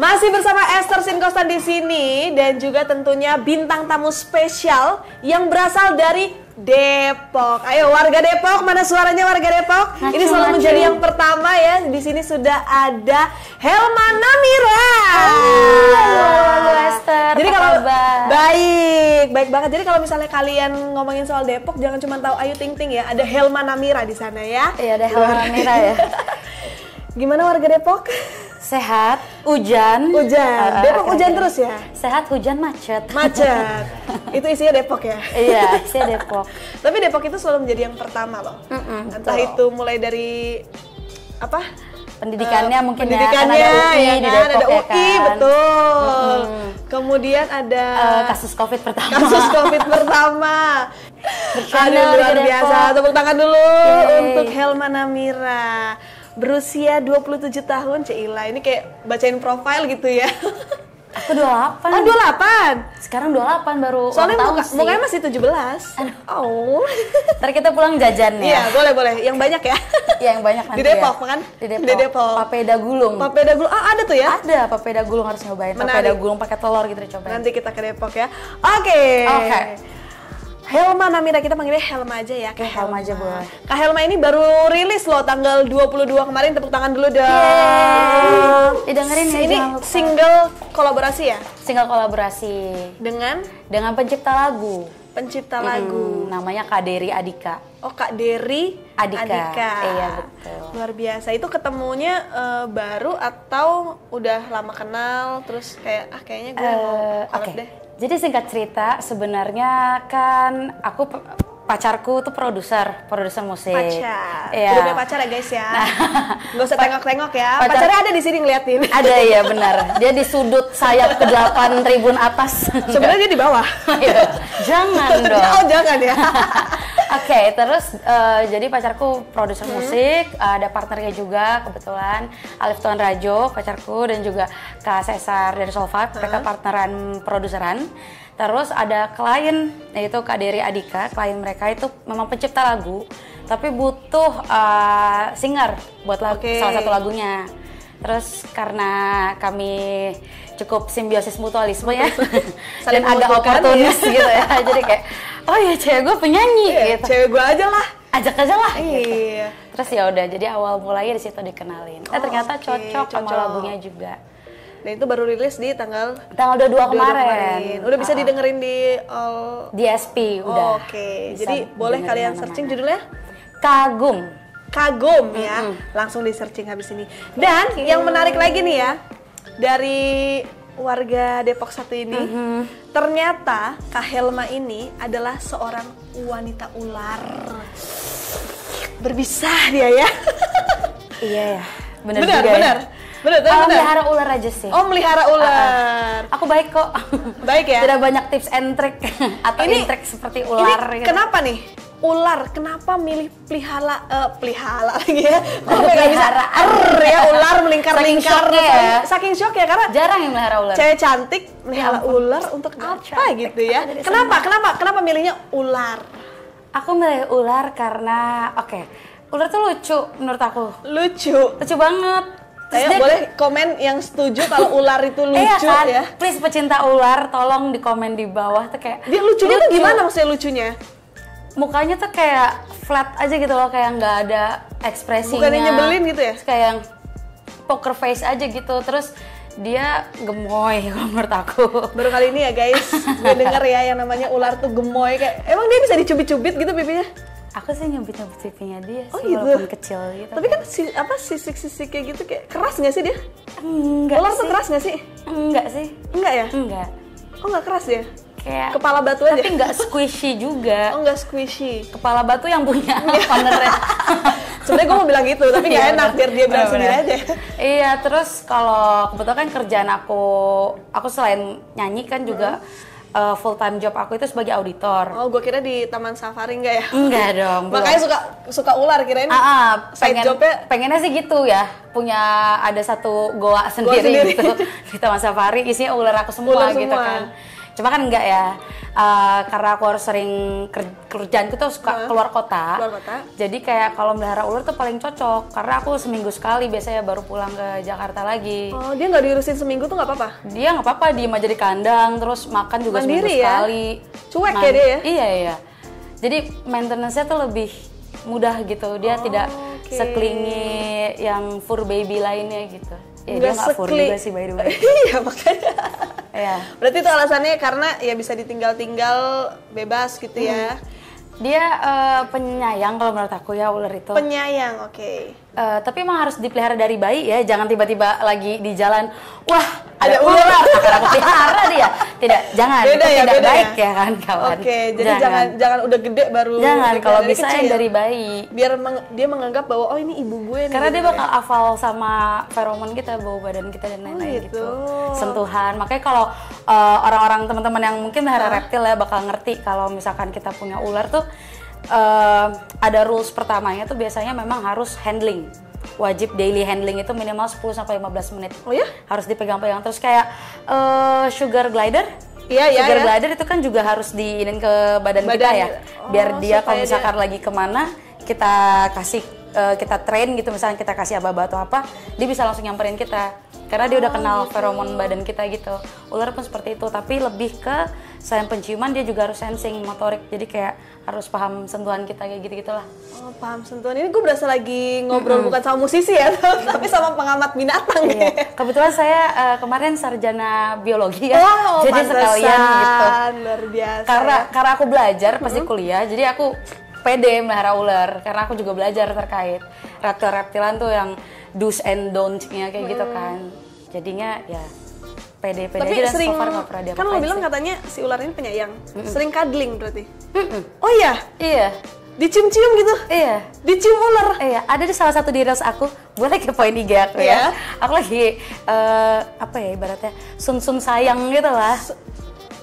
Masih bersama Esther Sinkostan di sini dan juga tentunya bintang tamu spesial yang berasal dari Depok. Ayo warga Depok, mana suaranya warga Depok? Ini selalu menjadi yang pertama ya. Di sini sudah ada Helma Namira. Halo Esther. Jadi kalau baik banget. Jadi kalau misalnya kalian ngomongin soal Depok, jangan cuma tahu Ayu Ting Ting ya. Ada Helma Namira di sana ya. Iya, ada Helma Namira ya. Gimana warga Depok? Sehat, hujan. Depok hujan terus ya? Sehat, hujan, macet. Itu isinya Depok ya? Iya, isinya Depok. Tapi Depok itu selalu menjadi yang pertama loh. Entah itu mulai dari apa? Pendidikannya mungkin pendidikannya, ya, kan ada UI ya di kan? Depok ada UI, ya kan? Betul. Kemudian ada kasus COVID pertama. Aduh, luar biasa. Tepuk tangan dulu untuk Helma Namira. Berusia 27 tahun, Cila. Ini kayak bacain profil gitu ya. Aku 28. Oh, 28? Sekarang 28 baru. Soalnya tahun mukanya masih 17. Oh. Ntar kita pulang jajan ya. Iya, boleh. Yang banyak ya. Iya, yang banyak nanti. Di Depok ya. kan? Di Depok. Papeda gulung. Ada tuh ya? Ada papeda gulung, harus nyobain. Menarik. Papeda gulung pakai telur gitu dicobain. Nanti kita ke Depok ya. Oke. Helma Namira, kita panggilnya Helma aja ya. Helma aja boleh. Kak Helma ini baru rilis loh tanggal 22 kemarin, tepuk tangan dulu dong. Didengerin ya. Ini single kolaborasi ya? Single kolaborasi. Dengan pencipta lagu. Lagu. Namanya Kak Dery Adika. Oh, Kak Dery Adika. Iya, betul. Luar biasa. Itu ketemunya baru atau udah lama kenal terus kayaknya gue mau collab deh. Jadi singkat cerita, sebenarnya kan aku pacarku tuh produser musik. Pacar. Iya. Udah punya pacar ya guys ya. Gak usah tengok-tengok ya. Pacarnya ada di sini ngeliatin. Ada ya, benar. Dia di sudut sayap ke-8 tribun atas. Sebenarnya dia di bawah. Jangan dong. Oh, jangan ya. Oke, terus jadi pacarku produser musik, ada partnernya juga kebetulan Alif Tuan Rajo, pacarku, dan juga Kak Cesar dari Solvat, mereka partneran produseran. Terus ada klien, yaitu Kak Dery Adika, klien mereka itu memang pencipta lagu, tapi butuh singer buat salah satu lagunya. Terus karena kami cukup simbiosis mutualisme ya, dan agak oportunis gitu ya, jadi kayak, oh ya cewek gue penyanyi gitu. Cewek gue aja lah. Ajak aja lah. Iya. Gitu. Terus ya udah, jadi awal mulanya di situ dikenalin. Ternyata cocok sama lagunya juga. Dan itu baru rilis di tanggal 22 kemarin. Udah bisa didengerin di DSP udah. Oke. Jadi boleh kalian searching judulnya? Kagum ya. Langsung di searching habis ini. Dan yang menarik lagi nih ya, dari warga Depok satu ini, ternyata Kak Helma ini adalah seorang wanita ular. Berbisa dia ya. Iya ya. Benar. Melihara ular aja sih. Oh, melihara ular. Aku baik kok. Baik ya? Tidak banyak tips and trick atau intrik seperti ular. Ini gitu. Kenapa nih? Ular, kenapa milih pelihara lagi ya? Kok nggak bisa ya ular melingkar-lingkar ya? Saking shock ya, karena jarang yang melihara ular. Cewek cantik melihara ular untuk apa gitu ya? Kenapa milihnya ular? Aku milih ular karena ular tuh lucu menurut aku. Lucu banget. Ayo boleh komen yang setuju kalau ular itu lucu kan? ya. Please pecinta ular tolong di komen di bawah tuh kayak dia lucunya tuh gimana maksudnya lucunya? Mukanya tuh kayak flat aja gitu loh, kayak nggak ada ekspresinya. Bukannya nyebelin gitu ya? Kayak yang poker face aja gitu. Terus dia gemoy kalau menurut aku. Baru kali ini ya guys, gue denger ya yang namanya ular tuh gemoy. Kayak emang dia bisa dicubit-cubit gitu pipinya? Aku sih nyubit-nyubit pipinya dia sih, gitu? walaupun kecil gitu. Tapi kan sisik-sisik kayak gitu kayak keras nggak sih dia? Enggak ular sih. Tuh keras nggak sih? Enggak sih. Enggak ya? Enggak. Oh, nggak keras ya? Kayak kepala batu aja. Tapi nggak squishy juga. Oh, nggak squishy. Kepala batu yang punya partnernya. Sebenarnya gue mau bilang gitu, tapi nggak enak biar dia bilang sendiri aja. Iya, terus kalau kebetulan kan kerjaan aku selain nyanyi kan juga full time job aku itu sebagai auditor. Oh, gue kira di Taman Safari enggak ya? Enggak dong. Makanya suka ular kirain. Side jobnya pengennya sih gitu ya, punya ada satu goa sendiri gitu di Taman Safari, isinya ular aku semua gitu kan. Cuma kan enggak ya. Karena aku harus sering kerjaanku tuh suka keluar kota. Jadi kayak kalau melihara ular tuh paling cocok karena aku seminggu sekali biasanya baru pulang ke Jakarta lagi. Oh, dia nggak diurusin seminggu tuh nggak apa-apa? Dia nggak apa-apa, diem aja di kandang, terus makan juga Mandiri seminggu sekali. Cuek ya dia ya? Iya. Jadi maintenance-nya tuh lebih mudah gitu. Dia tidak seklingi yang fur baby lainnya gitu. Ya dia nggak fur juga sih by the way. Iya makanya. Iya. Berarti itu alasannya karena ya bisa ditinggal-tinggal bebas gitu ya. Dia penyayang kalau menurut aku ya ular itu. Penyayang, oke. Tapi emang harus dipelihara dari bayi ya, jangan tiba-tiba lagi di jalan, wah ada ular, akan aku pelihara dia. Tidak, jangan. Beda itu ya, tidak beda baik ya? ya kan kawan. Oke, jadi jangan udah gede baru. Jangan, kalau bisa kecil. yang dari bayi. Biar dia menganggap bahwa oh ini ibu gue nih. Karena gitu dia bakal hafal sama feromon kita, bau badan kita dan lain-lain gitu. Sentuhan. Makanya kalau orang-orang teman-teman yang mungkin melihara reptil ya bakal ngerti kalau misalkan kita punya ular tuh ada rules pertamanya tuh biasanya memang harus handling. Wajib daily handling itu minimal 10-15 menit. Oh ya? Harus dipegang-pegang terus kayak sugar glider. Iya. Sugar glider itu kan juga harus diinin ke badan kita ya. Biar dia kalau misalkan lagi kemana kita kasih kita train gitu, misalnya kita kasih aba-aba atau apa, dia bisa langsung nyamperin kita. Karena dia udah kenal feromon badan kita gitu. Ular pun seperti itu, tapi lebih ke selain penciuman dia juga harus sensing motorik. Jadi kayak harus paham sentuhan kita kayak gitu-gitulah. Oh, paham sentuhan. Ini gue berasa lagi ngobrol bukan sama musisi ya, tapi sama pengamat binatang. Iya. Kebetulan saya kemarin sarjana biologi ya. Oh, jadi sekalian gitu. Luar biasa. Karena aku belajar pasti kuliah, jadi aku pede melihara ular karena aku juga belajar terkait reptil-reptilan tuh yang do's and don'ts-nya kayak gitu kan. Jadinya ya pede-pede aja dan so far gak pernah diapa-apain. Kan lo bilang katanya si ular ini penyayang. Sering cuddling berarti? Oh iya? Iya. Dicium-cium gitu? Iya. Dicium ular? Iya, ada di salah satu di reels aku. Boleh kepoin IG aku ya. Aku lagi apa ya ibaratnya sun-sun sayang gitu lah.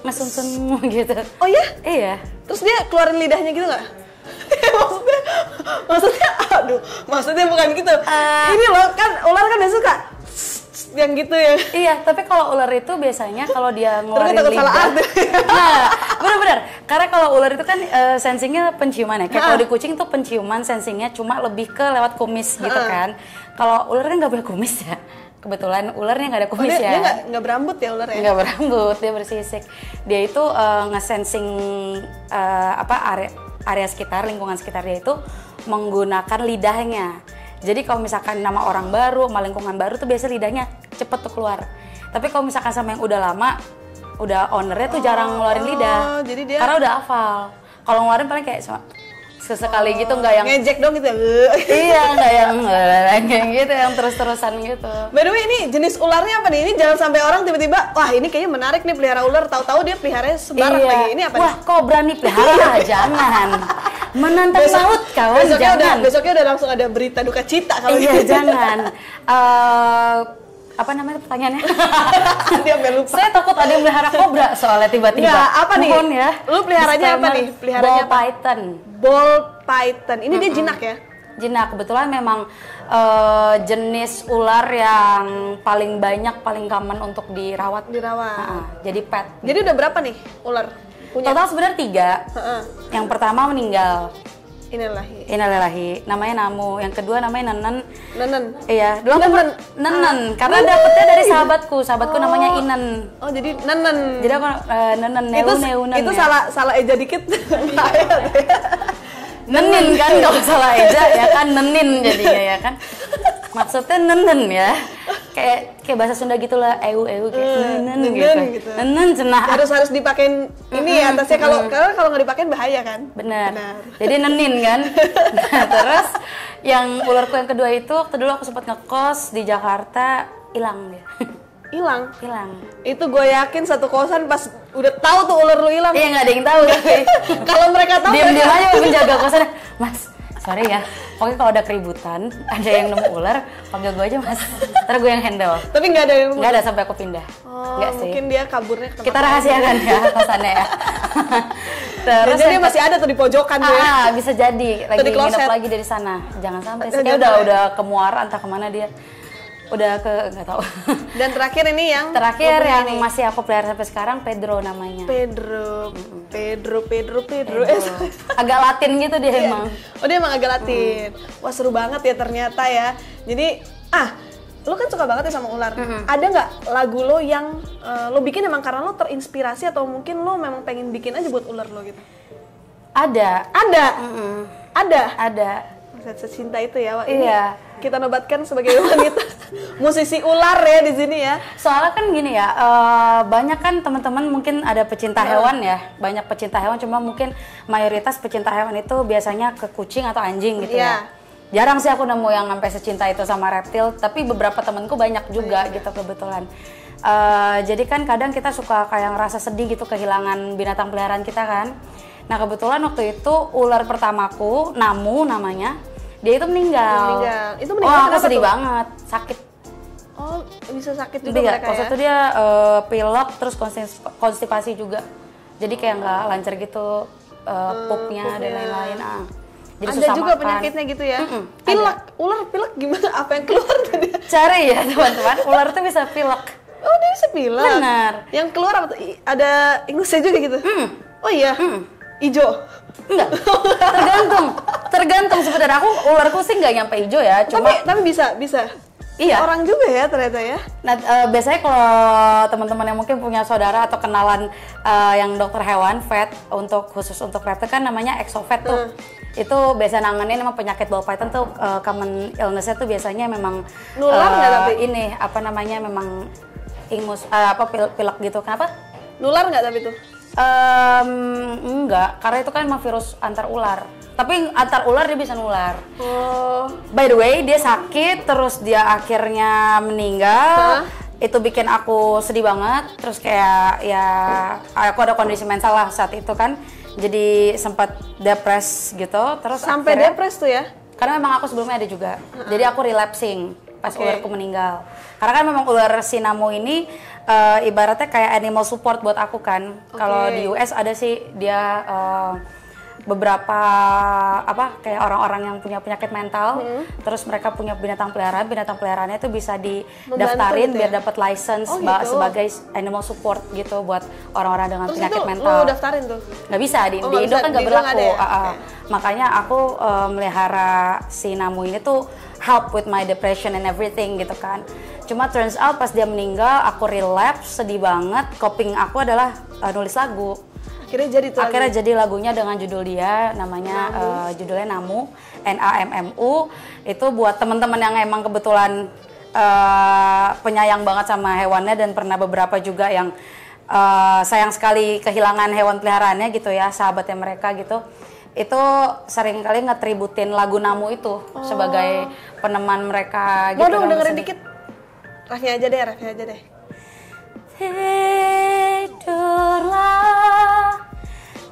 Ngesun-sun gitu. Oh iya? Iya. Terus dia keluarin lidahnya gitu nggak? maksudnya bukan gitu. Ini loh kan ular kan biasa suka yang gitu ya. Iya, tapi kalau ular itu biasanya kalau dia ngeluarin lidah. Salah Nah, benar-benar. Karena kalau ular itu kan sensingnya penciuman ya. Kayak kalau di kucing tuh penciuman sensingnya cuma lebih ke lewat kumis gitu kan. Kalau ular kan nggak punya kumis ya. Kebetulan ularnya nggak ada kumis ya. Dia nggak berambut ya ular ya? Nggak berambut, dia bersisik. Dia itu nge-sensing area sekitar, lingkungan sekitar dia itu menggunakan lidahnya. Jadi kalau misalkan nama orang baru, sama lingkungan baru tuh biasanya lidahnya cepet tuh keluar. Tapi kalau misalkan sama yang udah lama, udah ownernya tuh jarang ngeluarin lidah. Jadi dia... Karena udah hafal. Kalau ngeluarin paling kayak sesekali gitu, nggak yang ngejek dong gitu. Iya, nggak yang gitu, yang terus-terusan gitu. By the way, ini jenis ularnya apa nih? Ini jangan sampai orang tiba-tiba, wah ini kayaknya menarik nih pelihara ular, tahu-tahu dia peliharanya sembarang lagi. Ini apa? Wah, kok berani pelihara? Jangan. Menantang maut kawan, jangan. Besoknya udah langsung ada berita duka cita kalau iya, jangan. Apa namanya pertanyaannya? Dia lupa. Saya takut ada yang melihara kobra soalnya tiba-tiba. Nggak, apa nih? Ya. Lu peliharanya apa nih? Peliharanya ball python. Ball python. Ini dia jinak ya? Jinak. Kebetulan memang jenis ular yang paling banyak, paling common untuk dirawat. Jadi pet. Jadi udah berapa nih ular? Punya? Total sebenarnya 3. Yang pertama meninggal. Innalillahi. Namanya Namu. Yang kedua namanya Nenen. Iya. Nenen. Karena dapetnya dari sahabatku namanya Inen. Oh jadi Nenen. Jadi aku Nenen. Itu ya? salah eja dikit. Nenin kan kalau salah eja ya kan nenin jadinya ya kan. Maksudnya nenen ya. Kayak bahasa Sunda gitulah, kayak nenen gitu. Nenen cenah. Harus dipakein ini ya atasnya kalau nggak dipakein bahaya kan? Benar. Jadi nenin kan. Nah, terus yang ularku yang kedua itu waktu dulu aku sempat ngekos di Jakarta, hilang dia. Hilang. Itu gue yakin satu kosan pas udah tahu tuh ular lu hilang. Iya nggak ada yang tahu. Kalau mereka tahu diam-diam aja penjaga kosan. Mas, sorry ya. Pokoknya kalau ada keributan, ada yang nemu ular, panggil gue aja mas. Ntar gue yang handle. Tapi nggak ada yang nggak ada sampai aku pindah. Nggak sih. Mungkin dia kaburnya. Kita rahasiakan ya kosannya ya. Terus jadi dia masih ada tuh di pojokan tuh ya. Bisa jadi. Lagi nginep lagi dari sana. Jangan sampai sih. Udah kemuara entah kemana dia. Udah ke nggak tahu. Dan terakhir ini yang terakhir yang masih aku pelihara sampai sekarang Pedro namanya. Pedro. Agak Latin gitu dia emang. Oh dia emang agak Latin. Wah seru banget ya ternyata ya. Jadi lo kan suka banget ya sama ular. Ada nggak lagu lo yang lo bikin emang karena lo terinspirasi atau mungkin lo memang pengen bikin aja buat ular lo gitu? Ada. Secinta itu ya, Wak. Iya. Kita nobatkan sebagai wanita musisi ular ya di sini ya. Soalnya kan gini ya, banyak kan teman-teman mungkin ada pecinta hewan ya, banyak pecinta hewan, cuma mungkin mayoritas pecinta hewan itu biasanya ke kucing atau anjing gitu ya. Jarang sih aku nemu yang sampai secinta itu sama reptil, tapi beberapa temanku banyak juga gitu kebetulan. Jadi kan kadang kita suka kayak ngerasa sedih gitu kehilangan binatang peliharaan kita kan. Nah kebetulan waktu itu ular pertamaku, Namu namanya, dia itu meninggal. Itu meninggal aku sedih banget, sakit. Oh bisa sakit juga mereka ya? Waktu itu dia pilek, terus konstipasi juga. Jadi kayak nggak lancar gitu, pupnya dan lain-lain. Jadi ada juga makan. Penyakitnya gitu ya? Pilek, ular pilek gimana? Apa yang keluar tadi? Cari ya teman-teman, ular tuh bisa pilek. Oh dia bisa pilek? Benar. Yang keluar apa tuh? Ada ingusnya juga gitu? Oh iya? Ijo? Enggak, tergantung sebenarnya. Ularku sih nggak nyampe hijau ya, cuma tapi bisa. Iya. Orang juga ya ternyata ya. Nah biasanya kalau teman-teman yang mungkin punya saudara atau kenalan yang dokter hewan vet khusus untuk reptil kan namanya exovet tuh. Itu biasa nanganin sama penyakit ball python tuh common illness-nya tuh biasanya memang nular nggak tapi ini apa namanya memang pilek gitu. Kenapa? Nular nggak tapi tuh? Enggak, karena itu kan emang virus antar ular. Tapi antar ular dia bisa nular. Oh. By the way, dia sakit, terus dia akhirnya meninggal. Itu bikin aku sedih banget. Terus kayak ya, aku ada kondisi mental lah saat itu kan. Jadi sempat depres gitu. Terus sampai depres tuh ya? Karena memang aku sebelumnya ada juga. Jadi aku relapsing pas ularku meninggal. Karena kan memang ular si Namu ini ibaratnya kayak animal support buat aku kan. Kalau di US ada sih dia beberapa kayak orang-orang yang punya penyakit mental, terus mereka punya binatang peliharaannya itu bisa didaftarin biar dapat license sebagai animal support gitu buat orang-orang dengan penyakit mental. Lu daftarin tuh? Nggak bisa di Indo kan nggak berlaku. Makanya aku melihara si Namu ini tuh help with my depression and everything gitu kan. Cuma turns out pas dia meninggal aku relapse, sedih banget. Coping aku adalah nulis lagu. Akhirnya jadi lagunya dengan judul dia, namanya judulnya Namu, N-A-M-M-U. Itu buat teman-teman yang emang kebetulan penyayang banget sama hewannya dan pernah beberapa juga yang sayang sekali kehilangan hewan peliharaannya gitu ya, sahabatnya mereka gitu. Itu sering kali ngetributin lagu Namu itu sebagai peneman mereka gitu. Mau dong dengerin dikit. Refnya aja deh. Tidurlah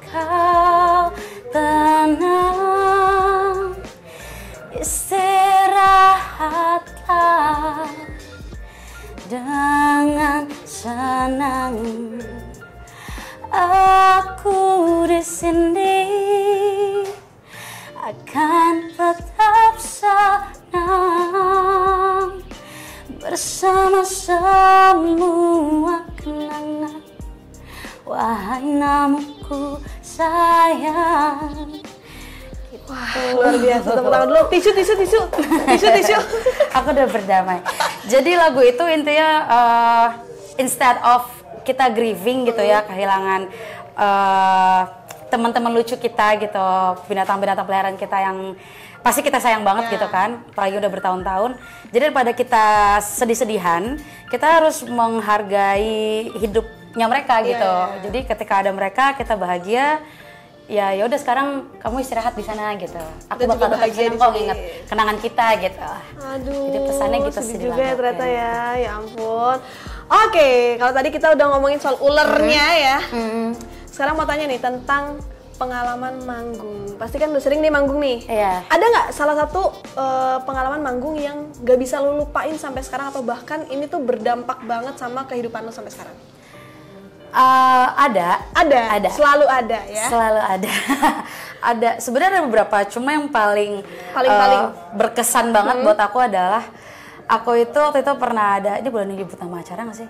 kau tenang, istirahatlah dengan senang. Aku di sini akan tetap senang bersama semua kenangan. Wahai Namuku sayang. Wah, luar biasa. Tepuk tangan dulu. Tisu. Aku udah berdamai. Jadi lagu itu intinya instead of kita grieving gitu ya, kehilangan teman-teman lucu kita gitu, binatang-binatang peliharaan kita yang pasti kita sayang banget gitu kan, apalagi udah bertahun-tahun. Jadi daripada kita sedih-sedihan, kita harus menghargai hidupnya mereka gitu. Jadi ketika ada mereka, kita bahagia. Ya udah sekarang kamu istirahat di sana gitu. Aku bakal tetap senang kok ingat kenangan kita gitu. Aduh. Jadi pesannya gitu sedih juga ya ternyata ya. Ya ampun. Oke, kalau tadi kita udah ngomongin soal ulernya ya. Sekarang mau tanya nih tentang pengalaman manggung. Pasti kan udah sering nih manggung nih. Iya. Ada nggak salah satu pengalaman manggung yang nggak bisa lo lupain sampai sekarang atau bahkan ini tuh berdampak banget sama kehidupan lo sampai sekarang? Ada. Selalu ada ya. Selalu ada. Ada. Sebenarnya ada beberapa, cuma yang paling berkesan banget buat aku adalah Aku itu waktu itu pernah ada, ini boleh nyebut nama acara nggak sih?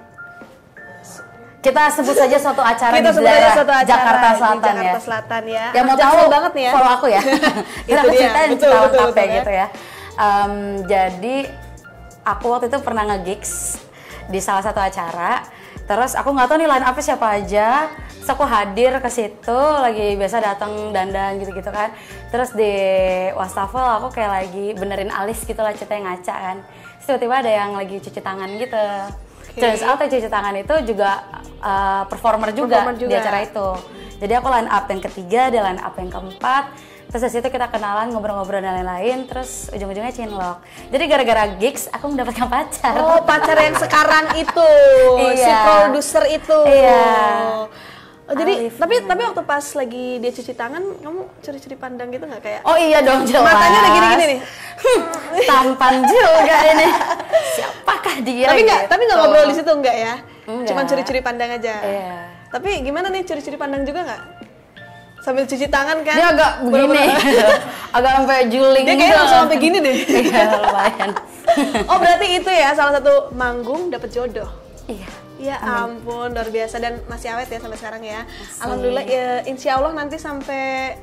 Kita sebut saja suatu acara di daerah Jakarta Selatan ya. Jakarta Selatan ya. Yang mau tahu banget nih ya. Follow aku ya. Kita Itu dia. ceritain Betul, cerita betul, lengkapnya betul, gitu ya. Jadi aku waktu itu pernah nge-gigs di salah satu acara. Terus aku nggak tahu nih line up-nya siapa aja. Terus aku hadir ke situ, lagi biasa datang dandan gitu-gitu kan. Terus di wastafel aku kayak lagi benerin alis gitu lah, ceritanya ngaca kan. Terus tiba-tiba ada yang lagi cuci tangan gitu. Terus out yang cuci tangan itu juga performer juga di acara itu. Jadi aku line up yang ketiga, dia line up yang keempat. Terus dari situ kita kenalan, ngobrol-ngobrol dan lain-lain. Terus ujung-ujungnya cinlok. Jadi gara-gara gigs aku mendapatkan pacar. Oh, pacar yang sekarang itu, si produser itu. Iya. Oh, jadi tapi waktu pas lagi dia cuci tangan, kamu curi-curi pandang gitu nggak kayak? Oh iya dong, jelas. Matanya udah gini-gini nih. Tampan juga ini. Siapakah dia? Tapi nggak ngobrol di situ enggak ya? Enggak. Cuman curi-curi pandang aja. Iya. Tapi gimana nih curi-curi pandang juga nggak? Sambil cuci tangan kan? Dia agak begini, agak sampai juling. Dia kayaknya langsung sampai gini deh. Iya, lumayan. Oh berarti itu ya salah satu manggung dapet jodoh. Iya. Ya ampun, luar biasa dan masih awet ya sampai sekarang ya. Alhamdulillah ya, insya Allah nanti sampai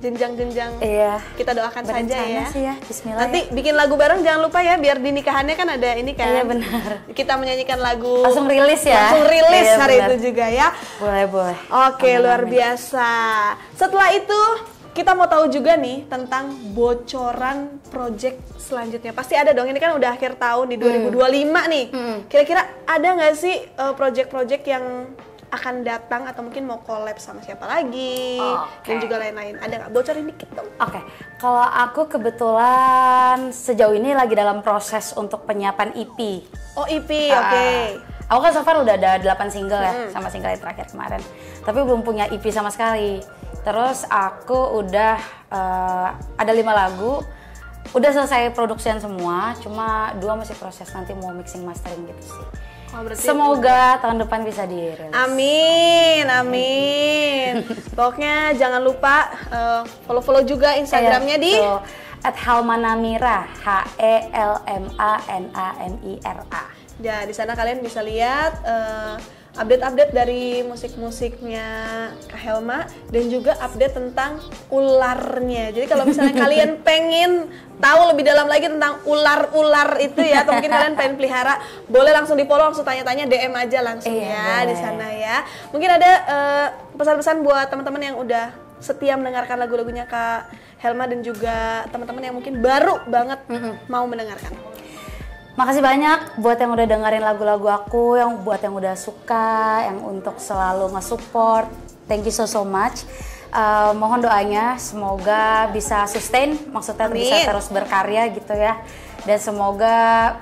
jenjang-jenjang kita doakan saja ya. Sih ya. Bismillah. Nanti bikin lagu bareng jangan lupa ya, biar di nikahannya kan ada ini kan. Iya benar. Kita menyanyikan lagu. Langsung rilis ya. Langsung rilis iya, hari benar. itu juga ya. Boleh. Oke, luar biasa. Setelah itu kita mau tahu juga nih tentang bocoran project selanjutnya. Pasti ada dong, ini kan udah akhir tahun di 2025 nih. Kira-kira ada nggak sih project-project yang akan datang atau mungkin mau collab sama siapa lagi dan juga lain-lain? Ada nggak? Bocorin dikit dong. Oke, kalau aku kebetulan sejauh ini lagi dalam proses untuk penyiapan EP. Oh EP, oke. Aku kan so far udah ada 8 single ya, sama single yang terakhir kemarin. Tapi belum punya EP sama sekali. Terus aku udah ada 5 lagu, udah selesai produksian semua, cuma 2 masih proses, nanti mau mixing mastering gitu sih. Oh, semoga tahun depan bisa dirilis. Amin. Pokoknya jangan lupa follow juga Instagramnya di @helmanamira, HELMANAMIRA. Ya, di sana kalian bisa lihat update-update dari musik-musiknya Kak Helma dan juga update tentang ularnya. Jadi kalau misalnya kalian pengen tahu lebih dalam lagi tentang ular-ular itu ya, atau mungkin kalian pengen pelihara, boleh langsung di-follow, langsung tanya-tanya, DM aja langsung ya di sana ya. Mungkin ada pesan-pesan buat teman-teman yang udah setia mendengarkan lagu-lagunya Kak Helma dan juga teman-teman yang mungkin baru banget mau mendengarkan. Makasih banyak buat yang udah dengerin lagu-lagu aku, yang buat yang udah suka, yang untuk selalu nge-support. Thank you so much. Mohon doanya semoga bisa sustain, maksudnya bisa terus berkarya gitu ya. Dan semoga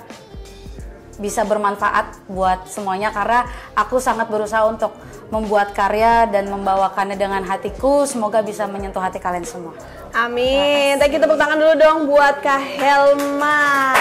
bisa bermanfaat buat semuanya karena aku sangat berusaha untuk membuat karya dan membawakannya dengan hatiku. Semoga bisa menyentuh hati kalian semua. Amin. Thank you, tepuk tangan dulu dong buat Kak Helma.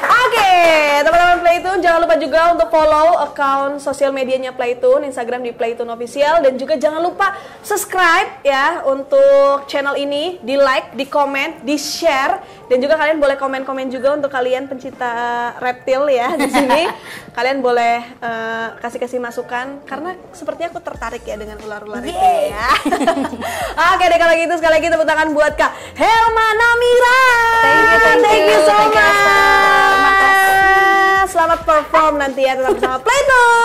Oke, teman-teman Playtune, jangan lupa juga untuk follow account sosial medianya Playtune, Instagram di Playtune Official, dan juga jangan lupa subscribe ya untuk channel ini, di like, di komen, di share, dan juga kalian boleh komen-komen juga untuk kalian pencinta reptil ya di sini. Kalian boleh kasih masukan karena sepertinya aku tertarik ya dengan ular-ular itu ya. Oke deh, kalau gitu sekali lagi tepuk tangan buat Kak Helma Namira. Thank you so much. Selamat perform nanti ya, tetap bersama Playtune.